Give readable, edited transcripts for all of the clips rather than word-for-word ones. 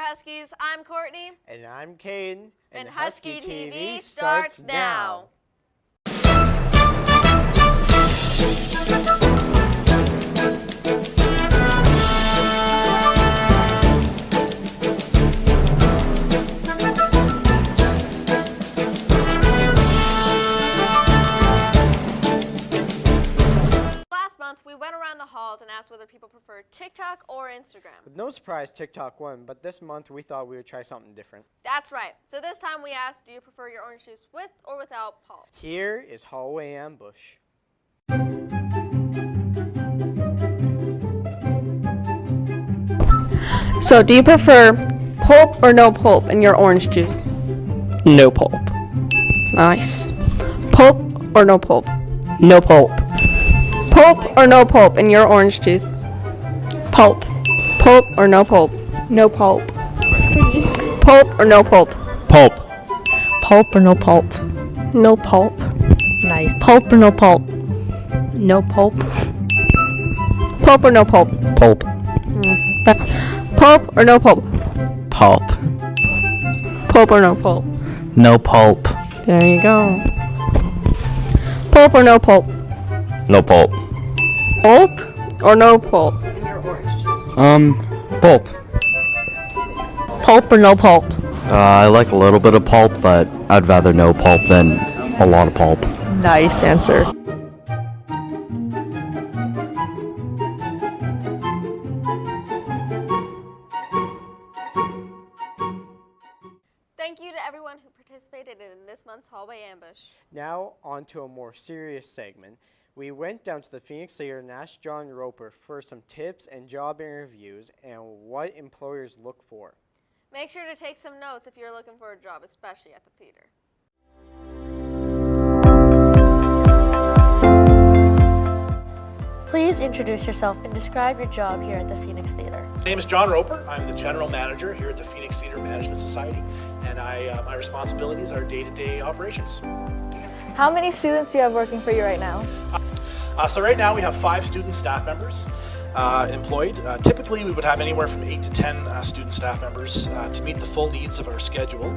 Huskies. I'm Courtney. And I'm Caden. And Husky TV starts now. We went around the halls and asked whether people prefer TikTok or Instagram. With no surprise, TikTok won, but this month we thought we would try something different. That's right. So this time we asked, do you prefer your orange juice with or without pulp? Here is Hallway Ambush. So do you prefer pulp or no pulp in your orange juice? No pulp. Nice. Pulp or no pulp? No pulp. Pulp or no pulp in your orange juice? Pulp. Pulp or no pulp? No pulp. Pulp or no pulp? Pulp. Pulp or no pulp? No pulp. Nice. Pulp or no pulp? No pulp. Pulp or no pulp? Pulp. Pulp or no pulp? Pulp. Pulp or no pulp? No pulp. There you go. Pulp or no pulp? No pulp. Pulp or no pulp in your orange juice? Pulp. Pulp or no pulp? I like a little bit of pulp, but I'd rather no pulp than a lot of pulp. Nice answer. Thank you to everyone who participated in this month's Hallway Ambush. Now on to a more serious segment. We went down to the Phoenix Theater and asked John Roper for some tips and job interviews and what employers look for. Make sure to take some notes if you're looking for a job, especially at the theater. Please introduce yourself and describe your job here at the Phoenix Theater. My name is John Roper. I'm the General Manager here at the Phoenix Theater Management Society, and my responsibilities are day-to-day operations. How many students do you have working for you right now? So right now we have 5 student staff members employed. Typically we would have anywhere from 8 to 10 student staff members to meet the full needs of our schedule.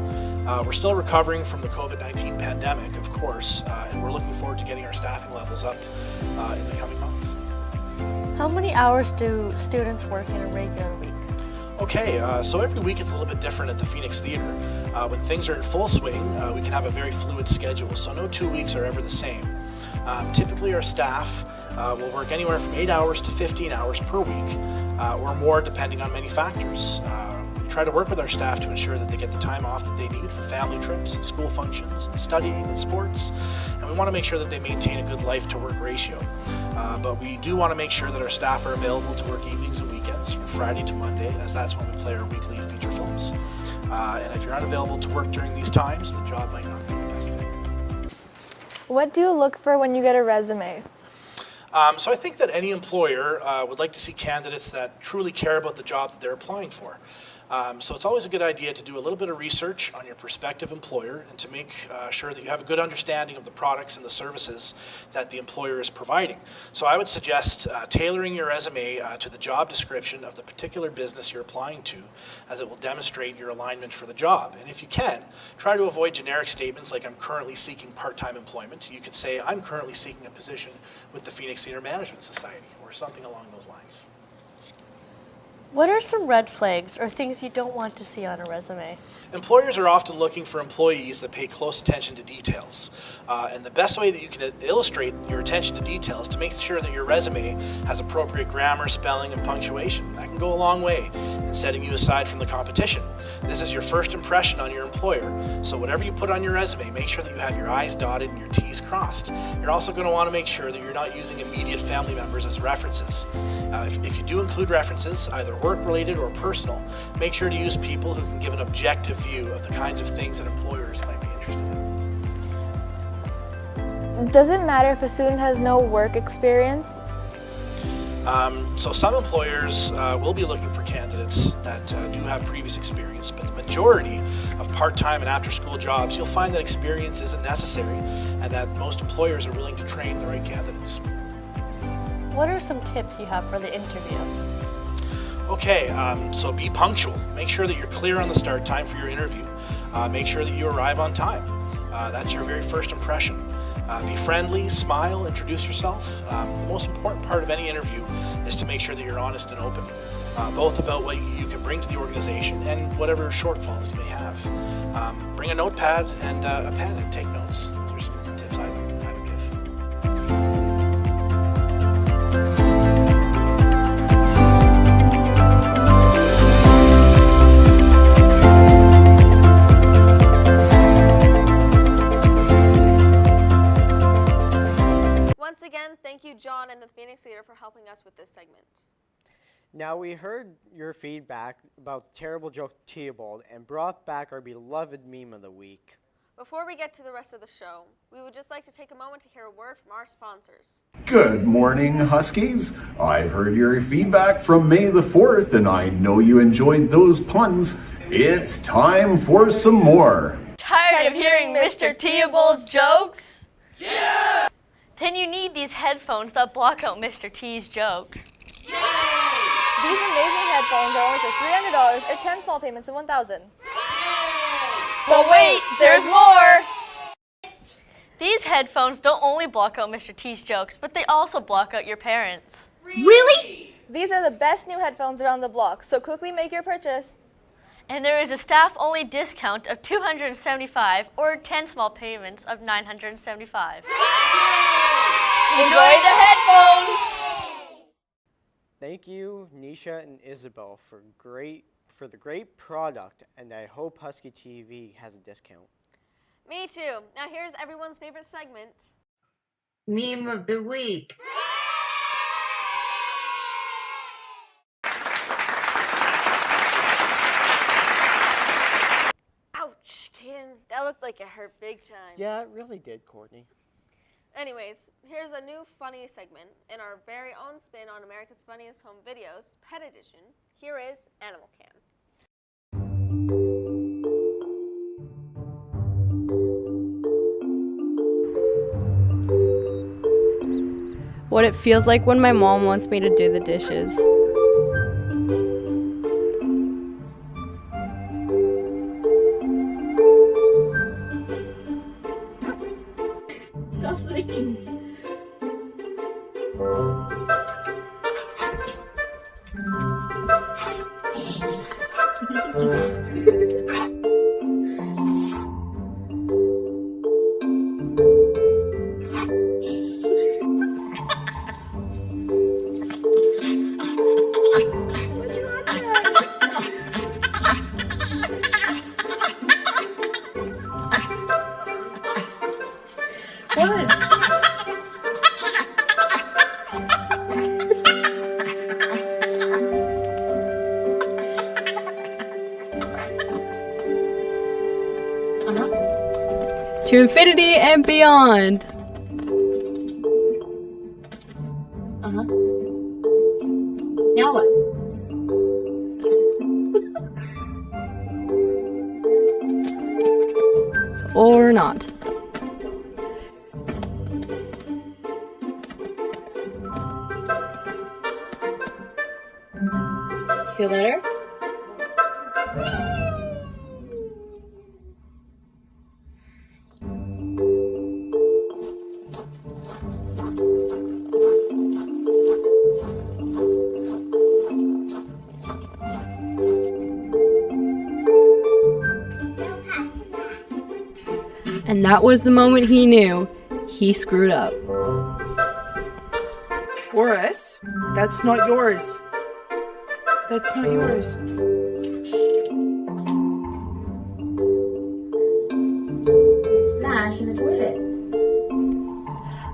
We're still recovering from the COVID-19 pandemic, of course, and we're looking forward to getting our staffing levels up in the coming months. How many hours do students work in a regular week? Okay, so every week is a little bit different at the Phoenix Theater. When things are in full swing, we can have a very fluid schedule, so no 2 weeks are ever the same. Typically our staff will work anywhere from 8 hours to 15 hours per week, or more depending on many factors. We try to work with our staff to ensure that they get the time off that they need for family trips and school functions and studying and sports, and we want to make sure that they maintain a good life-to-work ratio. But we do want to make sure that our staff are available to work evenings and weekends from Friday to Monday, as that's when we play our weekly feature films. And if you're unavailable to work during these times, the job might not be the best fit. What do you look for when you get a resume? So I think that any employer would like to see candidates that truly care about the job that they're applying for. So it's always a good idea to do a little bit of research on your prospective employer and to make sure that you have a good understanding of the products and the services that the employer is providing. So I would suggest tailoring your resume to the job description of the particular business you're applying to, as it will demonstrate your alignment for the job. And if you can, try to avoid generic statements like I'm currently seeking part-time employment. You could say I'm currently seeking a position with the Phoenix Theater Management Society or something along those lines. What are some red flags or things you don't want to see on a resume? Employers are often looking for employees that pay close attention to details. And the best way that you can illustrate your attention to detail is to make sure that your resume has appropriate grammar, spelling, and punctuation. That can go a long way in setting you aside from the competition. This is your first impression on your employer, so whatever you put on your resume, make sure that you have your I's dotted and your T's crossed. You're also going to want to make sure that you're not using immediate family members as references. If you do include references, either work-related or personal, make sure to use people who can give an objective view of the kinds of things that employers might be interested in. Does it matter if a student has no work experience? So some employers will be looking for candidates that do have previous experience, but the majority of part-time and after-school jobs, you'll find that experience isn't necessary and that most employers are willing to train the right candidates. What are some tips you have for the interview? Okay, so be punctual. Make sure that you're clear on the start time for your interview. Make sure that you arrive on time. That's your very first impression. Be friendly, smile, introduce yourself. The most important part of any interview is to make sure that you're honest and open, both about what you can bring to the organization and whatever shortfalls you may have. Bring a notepad and a pen and take notes. Those are some tips I would give. Once again, thank you, John and the Phoenix Theater, for helping us with this segment. Now, we heard your feedback about the terrible joke Theobald and brought back our beloved meme of the week. Before we get to the rest of the show, we would just like to take a moment to hear a word from our sponsors. Good morning, Huskies. I've heard your feedback from May the 4th, and I know you enjoyed those puns. It's time for some more. Tired of hearing Mr. Theobald's jokes? Yeah! Then you need these headphones that block out Mr. T's jokes. These amazing headphones are only for $300 or 10 small payments of $1,000. But wait, there's more! These headphones don't only block out Mr. T's jokes, but they also block out your parents. Really? These are the best new headphones around the block, so quickly make your purchase. And there is a staff-only discount of $275 or 10 small payments of $975. Enjoy the headphones! Thank you, Nisha and Isabel, for the great product, and I hope Husky TV has a discount. Me too. Now here's everyone's favorite segment. Meme of the week. Ouch, Kaden. That looked like it hurt big time. Yeah, it really did, Courtney. Anyways, here's a new funny segment in our very own spin on America's Funniest Home Videos, Pet Edition. Here is Animal Cam. What it feels like when my mom wants me to do the dishes. To infinity and beyond. Now what? Or not. Feel better? And that was the moment he knew he screwed up. Boris, that's not yours. That's not yours. Splash in the toilet.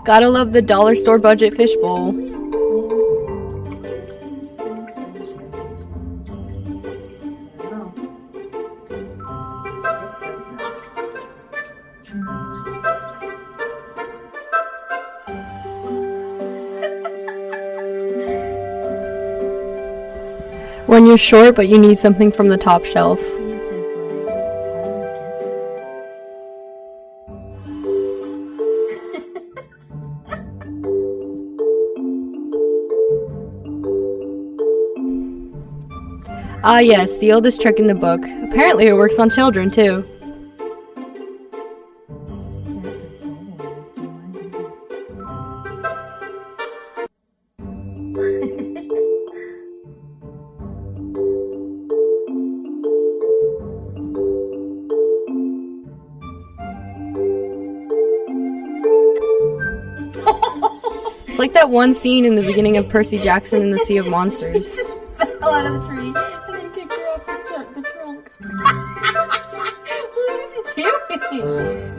Gotta love the dollar store budget fishbowl. When you're short but you need something from the top shelf. Ah yes, the oldest trick in the book. Apparently it works on children too. It's like that one scene in the beginning of Percy Jackson in the Sea of Monsters. Fell out of the tree and then kicked her off the trunk. What is he doing?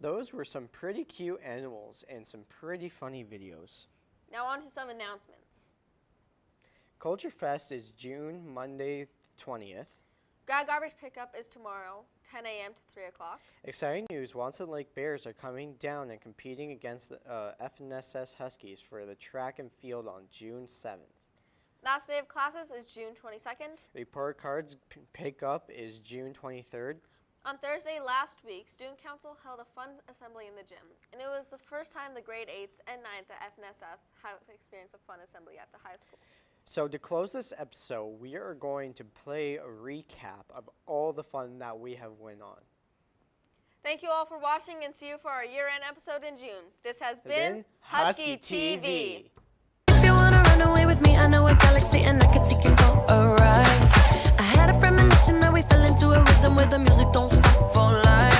Those were some pretty cute animals and some pretty funny videos. Now on to some announcements. Culture Fest is June, Monday 20th. Grad Garbage Pickup is tomorrow, 10 a.m. to 3 o'clock. Exciting news, Watson Lake Bears are coming down and competing against the FNSS Huskies for the track and field on June 7th. Last day of classes is June 22nd. Report cards pickup is June 23rd. On Thursday last week, Student Council held a fun assembly in the gym, and it was the first time the grade 8s and 9s at FNSF have experienced a fun assembly at the high school. So to close this episode, we are going to play a recap of all the fun that we have went on. Thank you all for watching, and see you for our year-end episode in June. This has been Husky TV. If you wanna run away with me, I know a galaxy and I can take you for a ride. I had a premonition that we fell into a rhythm where the music don't stop for life.